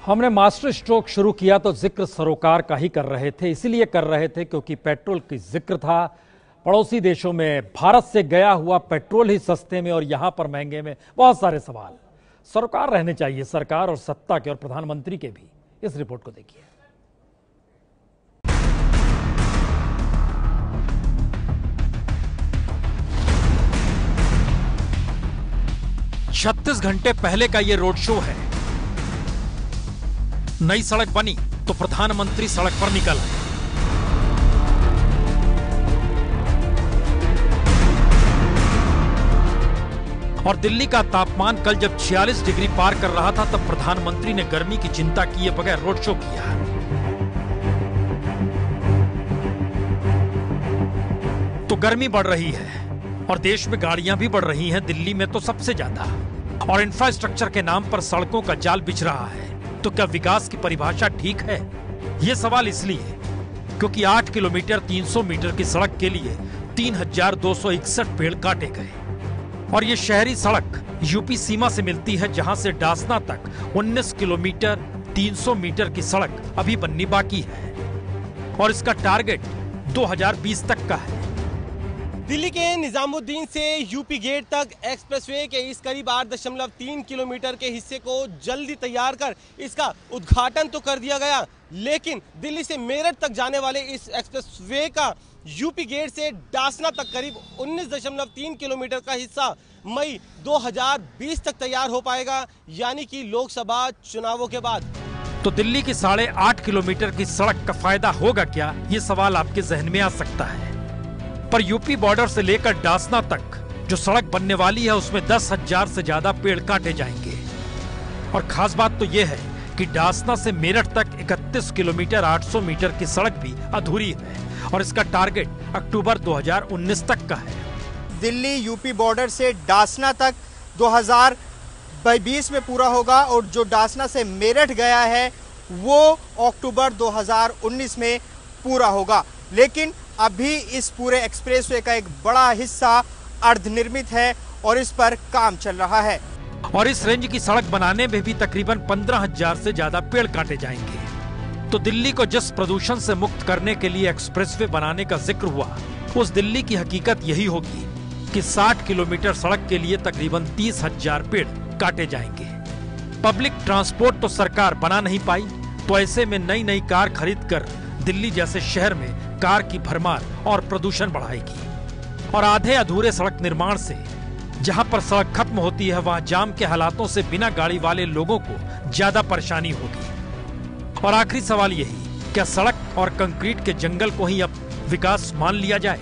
हमने master stroke शुरू किया तो जिक्र सरोकार का ही कर रहे थे, इसीलिए कर रहे थे क्योंकि पेट्रोल की जिक्र था। पड़ोसी देशों में भारत से गया हुआ पेट्रोल ही सस्ते में और यहां पर महंगे में। बहुत सारे सवाल सरोकार रहने चाहिए, सरकार और सत्ता के और प्रधानमंत्री के भी। इस रिपोर्ट को देखिए। 36 घंटे पहले का ये रोड शो है। नई सड़क बनी तो प्रधानमंत्री सड़क पर निकल आए। और दिल्ली का तापमान कल जब 46 डिग्री पार कर रहा था तब प्रधानमंत्री ने गर्मी की चिंता किए बगैर रोड शो किया। तो गर्मी बढ़ रही है और देश में गाड़ियां भी बढ़ रही हैं, दिल्ली में तो सबसे ज्यादा। और इंफ्रास्ट्रक्चर के नाम पर सड़कों का जाल बिछ रहा है। तो क्या विकास की परिभाषा ठीक है? यह सवाल इसलिए क्योंकि 8 किलोमीटर 300 मीटर की सड़क के लिए 3261 पेड़ काटे गए। और ये शहरी सड़क यूपी सीमा से मिलती है, जहां से डासना तक 19 किलोमीटर 300 मीटर की सड़क अभी बननी बाकी है और इसका टारगेट 2020 तक का है। दिल्ली के निजामुद्दीन से यूपी गेट तक एक्सप्रेसवे के इस करीब 8.3 किलोमीटर के हिस्से को जल्दी तैयार कर इसका उद्घाटन तो कर दिया गया, लेकिन दिल्ली से मेरठ तक जाने वाले इस एक्सप्रेसवे का यूपी गेट से डासना तक करीब 19.3 किलोमीटर का हिस्सा मई 2020 तक तैयार हो पाएगा, यानी कि लोकसभा चुनावों के बाद। तो दिल्ली की 8.5 किलोमीटर की सड़क का फायदा होगा क्या? ये सवाल आपके जहन में आ सकता है। पर यूपी बॉर्डर से लेकर डासना तक जो सड़क बनने वाली है उसमें 10,000 से ज्यादा पेड़ काटे जाएंगे। और खास बात तो यह है कि डासना से मेरठ तक 31 किलोमीटर 800 मीटर की सड़क भी अधूरी है और इसका टारगेट अक्टूबर 2019 तक का है। दिल्ली यूपी बॉर्डर से डासना तक 2020 में पूरा होगा और जो डासना से मेरठ गया है वो अक्टूबर 2019 में पूरा होगा। लेकिन अभी इस पूरे एक्सप्रेसवे का एक बड़ा हिस्सा अर्धनिर्मित है और इस पर काम चल रहा है। और इस रेंज की सड़क बनाने में भी तकरीबन 15,000 से ज्यादा पेड़ काटे जाएंगे। तो दिल्ली को जिस प्रदूषण से मुक्त करने के लिए एक्सप्रेसवे बनाने का जिक्र हुआ, उस दिल्ली की हकीकत यही होगी कि 60 किलोमीटर सड़क के लिए तकरीबन 30,000 पेड़ काटे जाएंगे। पब्लिक ट्रांसपोर्ट तो सरकार बना नहीं पाई, तो ऐसे में नई नई कार खरीद कर दिल्ली जैसे शहर में कार की भरमार और प्रदूषण बढ़ाएगी। और आधे अधूरे सड़क निर्माण से जहां पर सड़क खत्म होती है वहां जाम के हालातों से बिना गाड़ी वाले लोगों को ज्यादा परेशानी होगी। और आखिरी सवाल यही, क्या सड़क और कंक्रीट के जंगल को ही अब विकास मान लिया जाए?